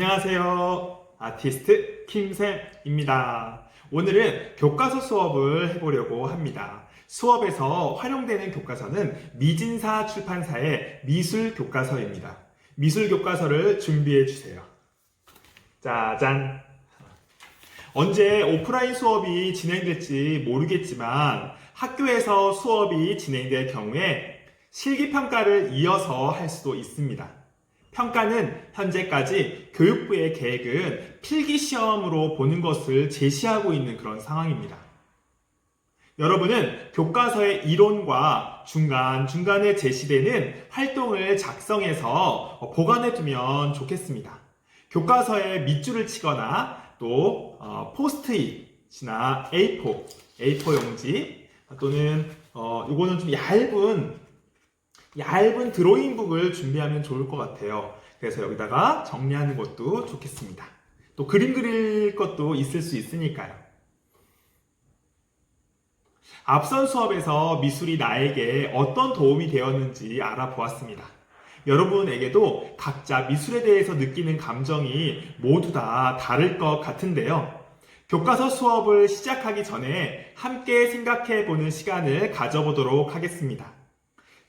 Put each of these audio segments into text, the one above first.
안녕하세요. 아티스트 김샘입니다. 오늘은 교과서 수업을 해보려고 합니다. 수업에서 활용되는 교과서는 미진사 출판사의 미술 교과서입니다. 미술 교과서를 준비해 주세요. 짜잔! 언제 오프라인 수업이 진행될지 모르겠지만 학교에서 수업이 진행될 경우에 실기평가를 이어서 할 수도 있습니다. 평가는 현재까지 교육부의 계획은 필기시험으로 보는 것을 제시하고 있는 그런 상황입니다. 여러분은 교과서의 이론과 중간중간에 제시되는 활동을 작성해서 보관해두면 좋겠습니다. 교과서에 밑줄을 치거나 또 포스트잇이나 A4 용지 또는 이거는 좀 얇은 드로잉북을 준비하면 좋을 것 같아요. 그래서 여기다가 정리하는 것도 좋겠습니다. 또 그림 그릴 것도 있을 수 있으니까요. 앞선 수업에서 미술이 나에게 어떤 도움이 되었는지 알아보았습니다. 여러분에게도 각자 미술에 대해서 느끼는 감정이 모두 다 다를 것 같은데요. 교과서 수업을 시작하기 전에 함께 생각해보는 시간을 가져보도록 하겠습니다.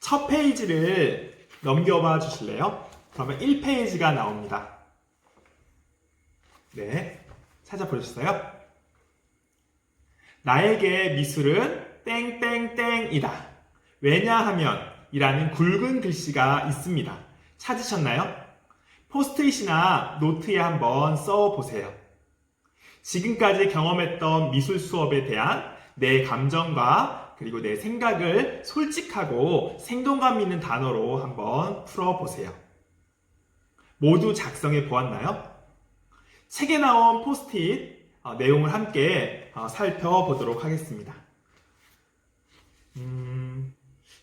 첫 페이지를 넘겨봐 주실래요? 그러면 1페이지가 나옵니다. 네, 찾아보셨어요? 나에게 미술은 땡땡땡이다. 왜냐하면 이라는 굵은 글씨가 있습니다. 찾으셨나요? 포스트잇이나 노트에 한번 써보세요. 지금까지 경험했던 미술 수업에 대한 내 감정과 그리고 내 생각을 솔직하고 생동감 있는 단어로 한번 풀어보세요. 모두 작성해 보았나요? 책에 나온 포스트잇 내용을 함께 살펴보도록 하겠습니다.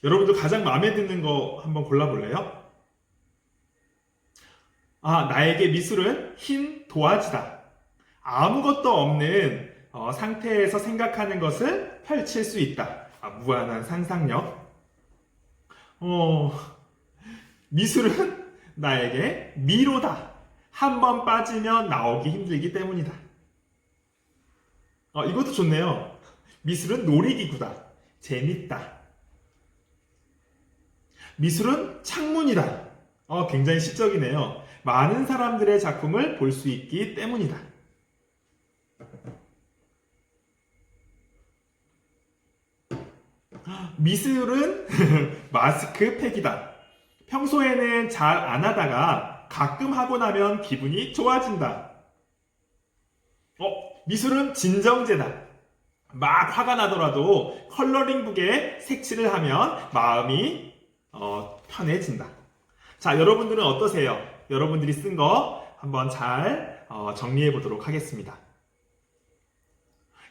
여러분들 가장 마음에 드는 거 한번 골라볼래요? 나에게 미술은 흰 도화지다. 아무것도 없는 상태에서 생각하는 것을 펼칠 수 있다. 무한한 상상력. 미술은 나에게 미로다. 한번 빠지면 나오기 힘들기 때문이다. 이것도 좋네요. 미술은 놀이기구다. 재밌다. 미술은 창문이다. 굉장히 시적이네요. 많은 사람들의 작품을 볼 수 있기 때문이다. 미술은 마스크팩이다. 평소에는 잘 안 하다가 가끔 하고 나면 기분이 좋아진다. 미술은 진정제다. 막 화가 나더라도 컬러링북에 색칠을 하면 마음이 편해진다. 자, 여러분들은 어떠세요? 여러분들이 쓴 거 한번 잘 정리해 보도록 하겠습니다.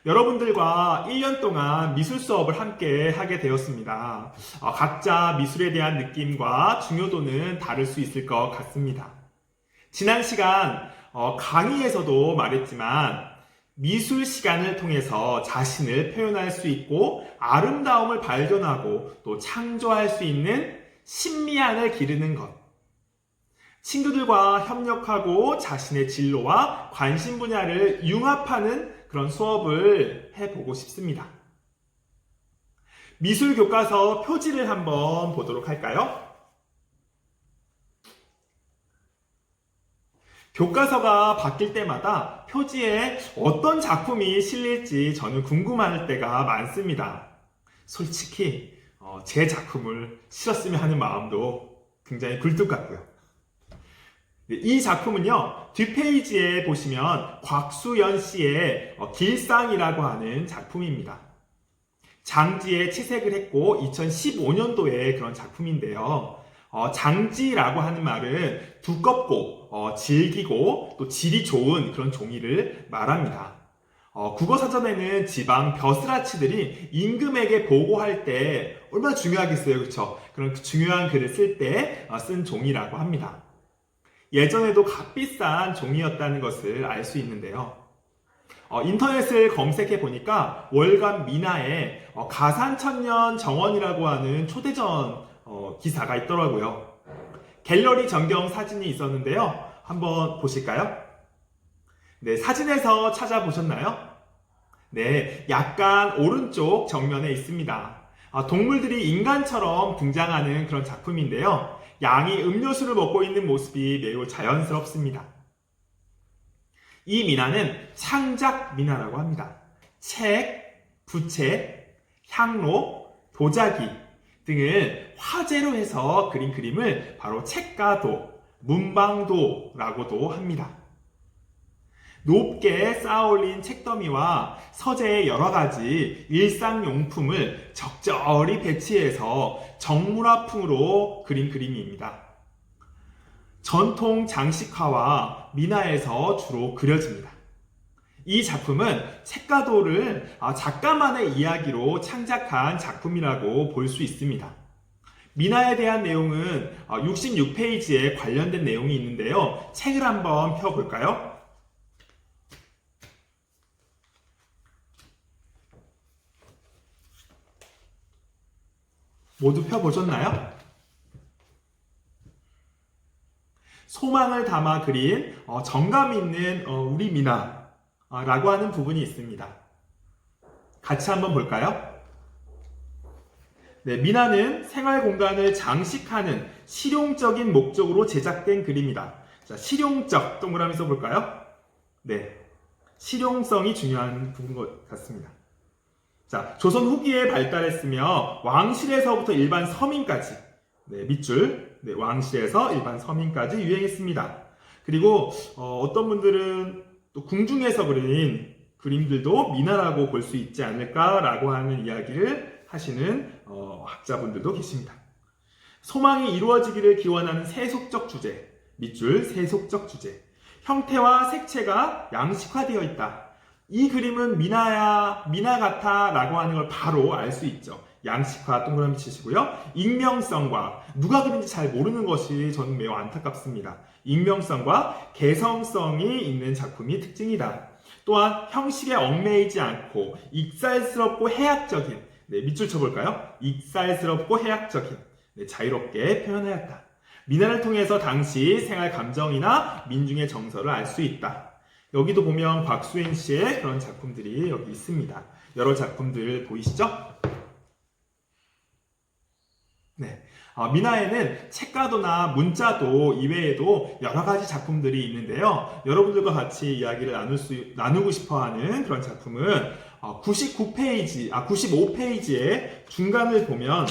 여러분들과 1년 동안 미술 수업을 함께 하게 되었습니다. 각자 미술에 대한 느낌과 중요도는 다를 수 있을 것 같습니다. 지난 시간 강의에서도 말했지만 미술 시간을 통해서 자신을 표현할 수 있고 아름다움을 발견하고 또 창조할 수 있는 신미안을 기르는 것. 친구들과 협력하고 자신의 진로와 관심 분야를 융합하는 그런 수업을 해보고 싶습니다. 미술 교과서 표지를 한번 보도록 할까요? 교과서가 바뀔 때마다 표지에 어떤 작품이 실릴지 저는 궁금할 때가 많습니다. 솔직히 제 작품을 실었으면 하는 마음도 굉장히 굴뚝 같고요. 이 작품은요, 뒷페이지에 보시면 곽수연 씨의 길상이라고 하는 작품입니다. 장지에 채색을 했고 2015년도에 그런 작품인데요. 장지라고 하는 말은 두껍고 질기고 또 질이 좋은 그런 종이를 말합니다. 국어사전에는 지방 벼슬아치들이 임금에게 보고할 때 얼마나 중요하겠어요, 그렇죠? 그런 중요한 글을 쓸 때 쓴 종이라고 합니다. 예전에도 값비싼 종이였다는 것을 알 수 있는데요. 인터넷을 검색해 보니까 월간 미나에 가산천년 정원이라고 하는 초대전 기사가 있더라고요. 갤러리 전경 사진이 있었는데요. 한번 보실까요? 네, 사진에서 찾아보셨나요? 네, 약간 오른쪽 정면에 있습니다. 동물들이 인간처럼 등장하는 그런 작품인데요. 양이 음료수를 먹고 있는 모습이 매우 자연스럽습니다. 이 미나는 창작 미나라고 합니다. 책, 부채, 향로, 도자기 등을 화재로 해서 그린 그림을 바로 책가도, 문방도라고도 합니다. 높게 쌓아올린 책더미와 서재의 여러 가지 일상용품을 적절히 배치해서 정물화풍으로 그린 그림입니다. 전통 장식화와 미나에서 주로 그려집니다. 이 작품은 책가도를 작가만의 이야기로 창작한 작품이라고 볼 수 있습니다. 미나에 대한 내용은 66페이지에 관련된 내용이 있는데요. 책을 한번 펴볼까요? 모두 펴보셨나요? 소망을 담아 그린 정감 있는 우리 미나라고 하는 부분이 있습니다. 같이 한번 볼까요? 네, 미나는 생활 공간을 장식하는 실용적인 목적으로 제작된 그림이다. 자, 실용적 동그라미 써볼까요? 네, 실용성이 중요한 부분 것 같습니다. 자, 조선 후기에 발달했으며 왕실에서부터 일반 서민까지 밑줄 왕실에서 일반 서민까지 유행했습니다. 그리고 어떤 분들은 또 궁중에서 그린 그림들도 미나라고 볼 수 있지 않을까라고 하는 이야기를 하시는 학자분들도 계십니다. 소망이 이루어지기를 기원하는 세속적 주제, 밑줄 세속적 주제, 형태와 색채가 양식화되어 있다. 이 그림은 미나 같아 라고 하는 걸 바로 알 수 있죠. 양식화 동그라미 치시고요. 익명성과 누가 그린지 잘 모르는 것이 저는 매우 안타깝습니다. 익명성과 개성성이 있는 작품이 특징이다. 또한 형식에 얽매이지 않고 익살스럽고 해학적인 밑줄 쳐볼까요? 익살스럽고 해학적인 자유롭게 표현하였다. 미나를 통해서 당시 생활 감정이나 민중의 정서를 알 수 있다. 여기도 보면 곽수인 씨의 그런 작품들이 여기 있습니다. 여러 작품들 보이시죠? 네. 미나에는 책가도나 문자도 이외에도 여러 가지 작품들이 있는데요. 여러분들과 같이 이야기를 나누고 싶어 하는 그런 작품은 95페이지의 중간을 보면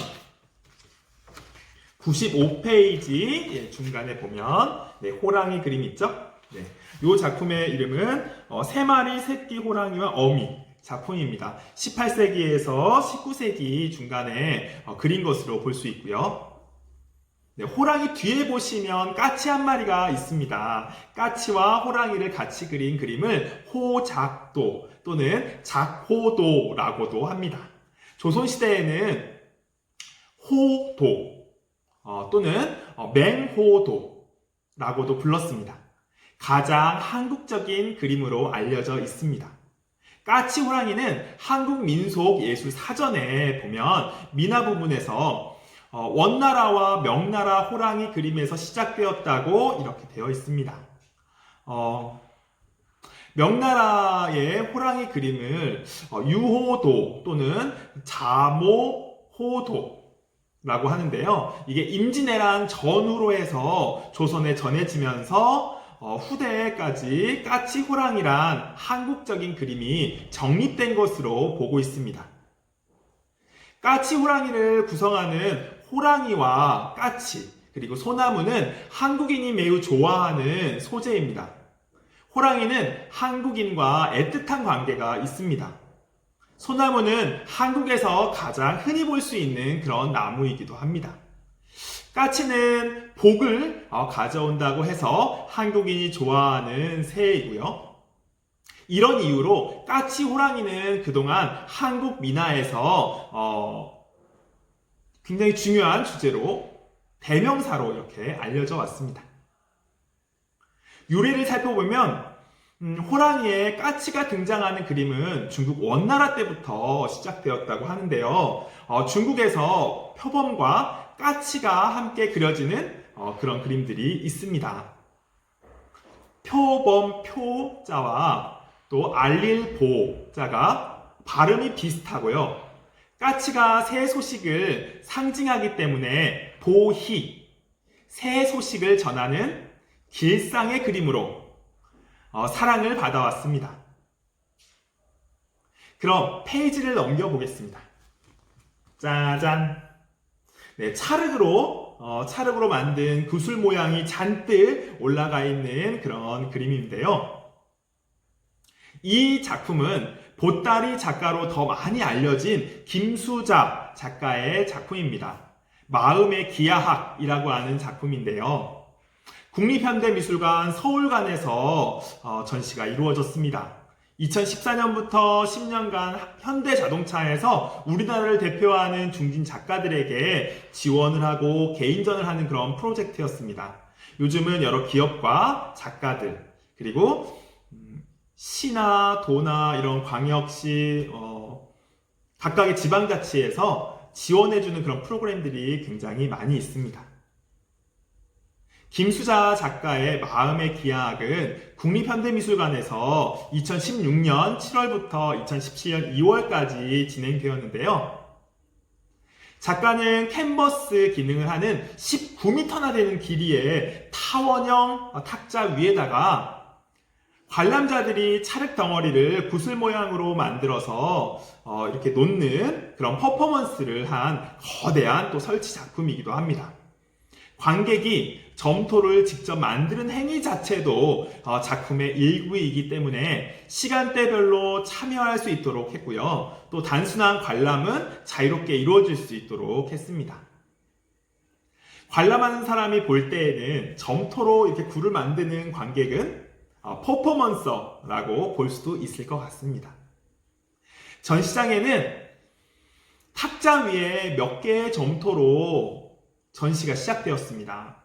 95페이지 중간에 보면 호랑이 그림 있죠? 네. 이 작품의 이름은 세 마리 새끼 호랑이와 어미 작품입니다. 18세기에서 19세기 중간에 그린 것으로 볼 수 있고요. 네, 호랑이 뒤에 보시면 까치 한 마리가 있습니다. 까치와 호랑이를 같이 그린 그림을 호작도 또는 작호도라고도 합니다. 조선시대에는 호도 또는 맹호도라고도 불렀습니다. 가장 한국적인 그림으로 알려져 있습니다. 까치 호랑이는 한국 민속 예술 사전에 보면 미나 부분에서 원나라와 명나라 호랑이 그림에서 시작되었다고 이렇게 되어 있습니다. 명나라의 호랑이 그림을 유호도 또는 자모호도 라고 하는데요. 이게 임진왜란 전후로 해서 조선에 전해지면서 후대까지 까치 호랑이란 한국적인 그림이 정립된 것으로 보고 있습니다. 까치 호랑이를 구성하는 호랑이와 까치 그리고 소나무는 한국인이 매우 좋아하는 소재입니다. 호랑이는 한국인과 애틋한 관계가 있습니다. 소나무는 한국에서 가장 흔히 볼 수 있는 그런 나무이기도 합니다. 까치는 복을 가져온다고 해서 한국인이 좋아하는 새이고요. 이런 이유로 까치 호랑이는 그동안 한국 민화에서 굉장히 중요한 주제로 대명사로 이렇게 알려져 왔습니다. 유래를 살펴보면 호랑이에 까치가 등장하는 그림은 중국 원나라 때부터 시작되었다고 하는데요. 중국에서 표범과 까치가 함께 그려지는 그런 그림들이 있습니다. 표범표자와 또 알릴보자가 발음이 비슷하고요. 까치가 새 소식을 상징하기 때문에 보희, 새 소식을 전하는 길상의 그림으로 사랑을 받아왔습니다. 그럼 페이지를 넘겨보겠습니다. 짜잔! 네, 찰흙으로 만든 구슬 모양이 잔뜩 올라가 있는 그런 그림인데요. 이 작품은 보따리 작가로 더 많이 알려진 김수자 작가의 작품입니다. 마음의 기하학이라고 하는 작품인데요. 국립현대미술관 서울관에서 전시가 이루어졌습니다. 2014년부터 10년간 현대자동차에서 우리나라를 대표하는 중진 작가들에게 지원을 하고 개인전을 하는 그런 프로젝트였습니다. 요즘은 여러 기업과 작가들, 그리고 시나 도나 이런 광역시, 각각의 지방자치에서 지원해주는 그런 프로그램들이 굉장히 많이 있습니다. 김수자 작가의 마음의 기하학은 국립현대미술관에서 2016년 7월부터 2017년 2월까지 진행되었는데요. 작가는 캔버스 기능을 하는 19m나 되는 길이의 타원형 탁자 위에다가 관람자들이 찰흙 덩어리를 구슬 모양으로 만들어서 이렇게 놓는 그런 퍼포먼스를 한 거대한 또 설치 작품이기도 합니다. 관객이 점토를 직접 만드는 행위 자체도 작품의 일부이기 때문에 시간대별로 참여할 수 있도록 했고요. 또 단순한 관람은 자유롭게 이루어질 수 있도록 했습니다. 관람하는 사람이 볼 때에는 점토로 이렇게 굴을 만드는 관객은 퍼포먼서라고 볼 수도 있을 것 같습니다. 전시장에는 탁자 위에 몇 개의 점토로 전시가 시작되었습니다.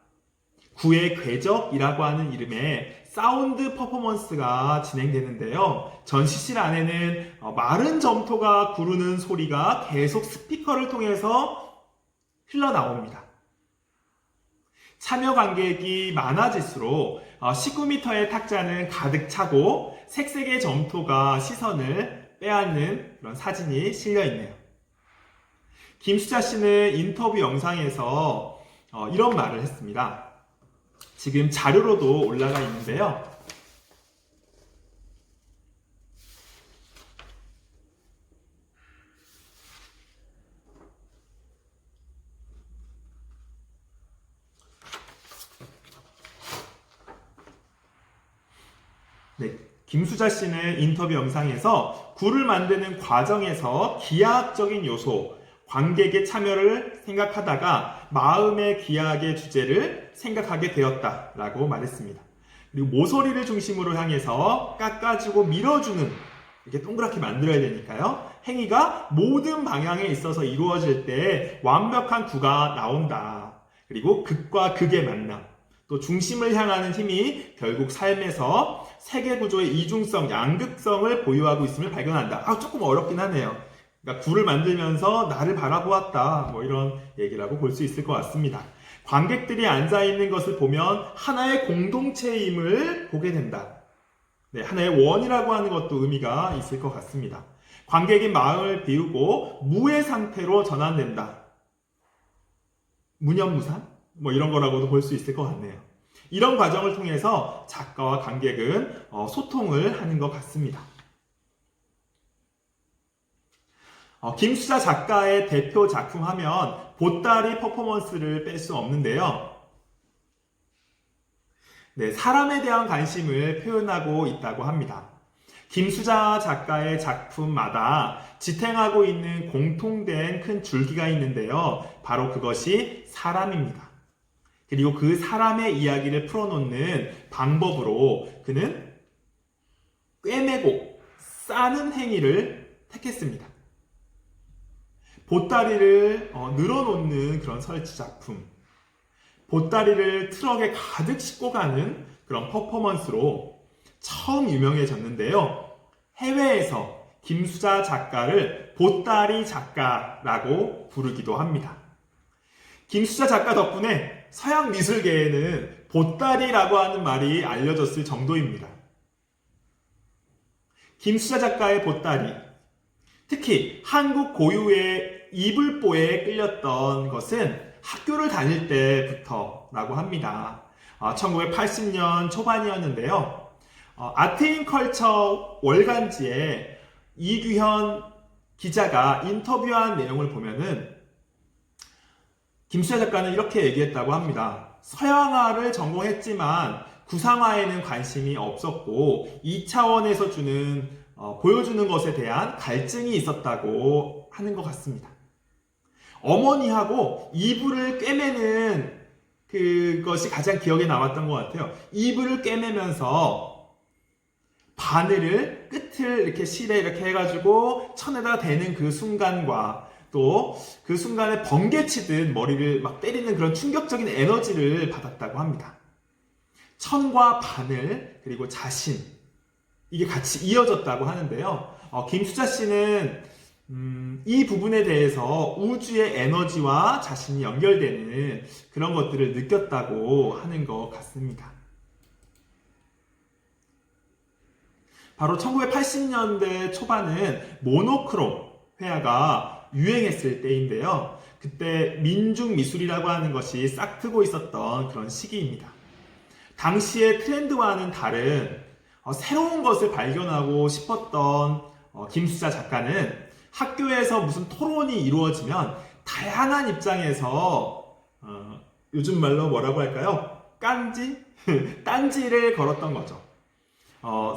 구의 궤적이라고 하는 이름의 사운드 퍼포먼스가 진행되는데요. 전시실 안에는 마른 점토가 구르는 소리가 계속 스피커를 통해서 흘러나옵니다. 참여 관객이 많아질수록 19m의 탁자는 가득 차고 색색의 점토가 시선을 빼앗는 그런 사진이 실려 있네요. 김수자 씨는 인터뷰 영상에서 이런 말을 했습니다. 지금 자료로도 올라가 있는데요. 네, 김수자 씨는 인터뷰 영상에서 굴을 만드는 과정에서 기하학적인 요소, 관객의 참여를 생각하다가 마음의 기하학의 주제를 생각하게 되었다라고 말했습니다. 그리고 모서리를 중심으로 향해서 깎아주고 밀어주는, 이렇게 동그랗게 만들어야 되니까요. 행위가 모든 방향에 있어서 이루어질 때 완벽한 구가 나온다. 그리고 극과 극의 만남, 또 중심을 향하는 힘이 결국 삶에서 세계 구조의 이중성, 양극성을 보유하고 있음을 발견한다. 조금 어렵긴 하네요. 그러니까 굴을 만들면서 나를 바라보았다, 이런 얘기라고 볼 수 있을 것 같습니다. 관객들이 앉아있는 것을 보면 하나의 공동체임을 보게 된다. 네, 하나의 원이라고 하는 것도 의미가 있을 것 같습니다. 관객이 마음을 비우고 무의 상태로 전환된다. 무념무상? 이런 거라고도 볼 수 있을 것 같네요. 이런 과정을 통해서 작가와 관객은 소통을 하는 것 같습니다. 김수자 작가의 대표 작품 하면 보따리 퍼포먼스를 뺄 수 없는데요. 네, 사람에 대한 관심을 표현하고 있다고 합니다. 김수자 작가의 작품마다 지탱하고 있는 공통된 큰 줄기가 있는데요. 바로 그것이 사람입니다. 그리고 그 사람의 이야기를 풀어놓는 방법으로 그는 꿰매고 싸는 행위를 택했습니다. 보따리를 늘어놓는 그런 설치 작품, 보따리를 트럭에 가득 싣고 가는 그런 퍼포먼스로 처음 유명해졌는데요. 해외에서 김수자 작가를 보따리 작가라고 부르기도 합니다. 김수자 작가 덕분에 서양 미술계에는 보따리라고 하는 말이 알려졌을 정도입니다. 김수자 작가의 보따리, 특히 한국 고유의 이불보에 끌렸던 것은 학교를 다닐 때부터라고 합니다. 1980년 초반이었는데요. 아트인컬처 월간지에 이규현 기자가 인터뷰한 내용을 보면은 김수자 작가는 이렇게 얘기했다고 합니다. 서양화를 전공했지만 구상화에는 관심이 없었고 2차원에서 보여주는 것에 대한 갈증이 있었다고 하는 것 같습니다. 어머니하고 이불을 꿰매는 그것이 가장 기억에 남았던 것 같아요. 이불을 꿰매면서 바늘을 끝을 이렇게 실에 이렇게 해가지고 천에다 대는 그 순간과 또 그 순간에 번개치듯 머리를 막 때리는 그런 충격적인 에너지를 받았다고 합니다. 천과 바늘 그리고 자신, 이게 같이 이어졌다고 하는데요. 김수자 씨는 이 부분에 대해서 우주의 에너지와 자신이 연결되는 그런 것들을 느꼈다고 하는 것 같습니다. 바로 1980년대 초반은 모노크롬 회화가 유행했을 때인데요. 그때 민중미술이라고 하는 것이 싹트고 있었던 그런 시기입니다. 당시의 트렌드와는 다른 새로운 것을 발견하고 싶었던 김수자 작가는 학교에서 무슨 토론이 이루어지면 다양한 입장에서 요즘 말로 뭐라고 할까요? 딴지를 걸었던 거죠.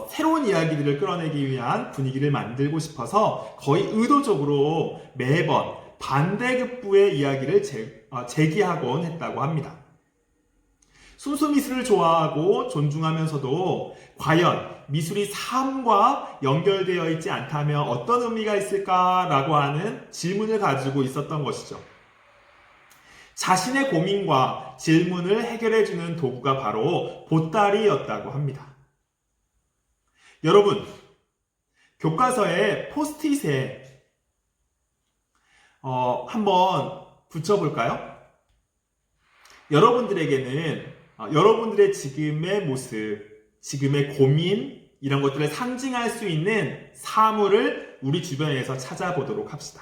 새로운 이야기들을 끌어내기 위한 분위기를 만들고 싶어서 거의 의도적으로 매번 반대급부의 이야기를 제기하곤 했다고 합니다. 순수미술을 좋아하고 존중하면서도 과연 미술이 삶과 연결되어 있지 않다면 어떤 의미가 있을까라고 하는 질문을 가지고 있었던 것이죠. 자신의 고민과 질문을 해결해주는 도구가 바로 보따리였다고 합니다. 여러분, 교과서에 포스트잇에 한번 붙여볼까요? 여러분들에게는 여러분들의 지금의 모습, 지금의 고민, 이런 것들을 상징할 수 있는 사물을 우리 주변에서 찾아보도록 합시다.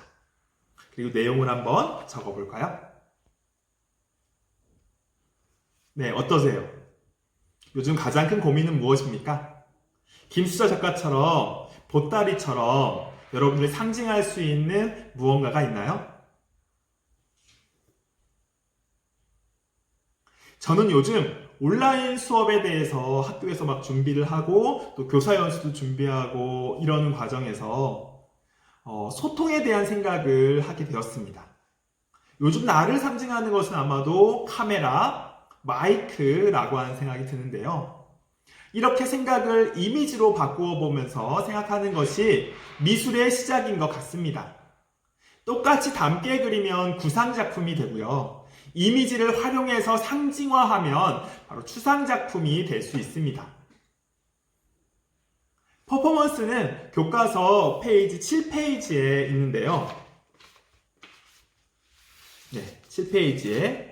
그리고 내용을 한번 적어볼까요? 네, 어떠세요? 요즘 가장 큰 고민은 무엇입니까? 김수자 작가처럼, 보따리처럼 여러분들이 상징할 수 있는 무언가가 있나요? 저는 요즘 온라인 수업에 대해서 학교에서 막 준비를 하고 또 교사 연수도 준비하고 이러는 과정에서 소통에 대한 생각을 하게 되었습니다. 요즘 나를 상징하는 것은 아마도 카메라, 마이크라고 하는 생각이 드는데요. 이렇게 생각을 이미지로 바꾸어 보면서 생각하는 것이 미술의 시작인 것 같습니다. 똑같이 닮게 그리면 구상작품이 되고요. 이미지를 활용해서 상징화하면 바로 추상작품이 될 수 있습니다. 퍼포먼스는 교과서 페이지 7페이지에 있는데요. 네, 7페이지에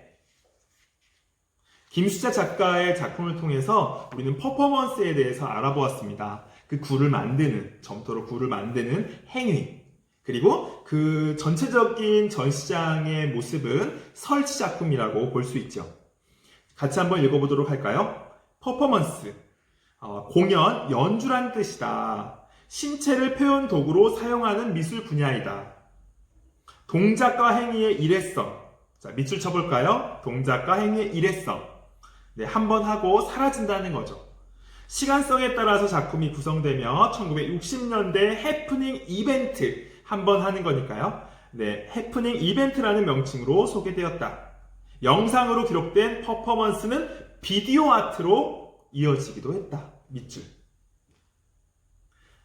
김수자 작가의 작품을 통해서 우리는 퍼포먼스에 대해서 알아보았습니다. 그 굴을 만드는, 점토로 굴을 만드는 행위, 그리고 그 전체적인 전시장의 모습은 설치 작품이라고 볼 수 있죠. 같이 한번 읽어보도록 할까요? 퍼포먼스, 공연, 연주란 뜻이다. 신체를 표현 도구로 사용하는 미술 분야이다. 동작과 행위의 일회성. 자, 밑줄 쳐볼까요? 동작과 행위의 일회성. 네, 한번 하고 사라진다는 거죠. 시간성에 따라서 작품이 구성되며 1960년대 해프닝 이벤트, 한번 하는 거니까요. 네, 해프닝 이벤트라는 명칭으로 소개되었다. 영상으로 기록된 퍼포먼스는 비디오 아트로 이어지기도 했다. 밑줄.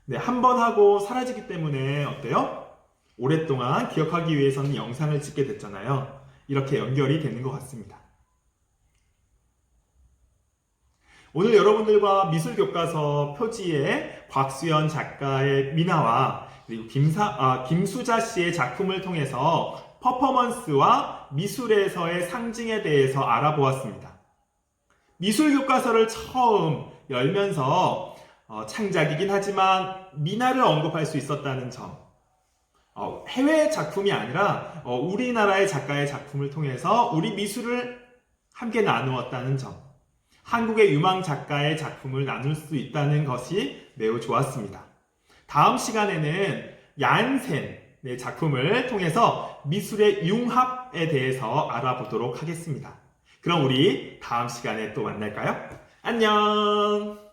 네, 한번 하고 사라지기 때문에 어때요? 오랫동안 기억하기 위해서는 영상을 찍게 됐잖아요. 이렇게 연결이 되는 것 같습니다. 오늘 여러분들과 미술교과서 표지에 곽수연 작가의 미나와 그리고 김수자 씨의 작품을 통해서 퍼포먼스와 미술에서의 상징에 대해서 알아보았습니다. 미술 교과서를 처음 열면서 창작이긴 하지만 미나를 언급할 수 있었다는 점, 해외 작품이 아니라 우리나라의 작가의 작품을 통해서 우리 미술을 함께 나누었다는 점, 한국의 유망 작가의 작품을 나눌 수 있다는 것이 매우 좋았습니다. 다음 시간에는 얀센의 작품을 통해서 미술의 융합에 대해서 알아보도록 하겠습니다. 그럼 우리 다음 시간에 또 만날까요? 안녕!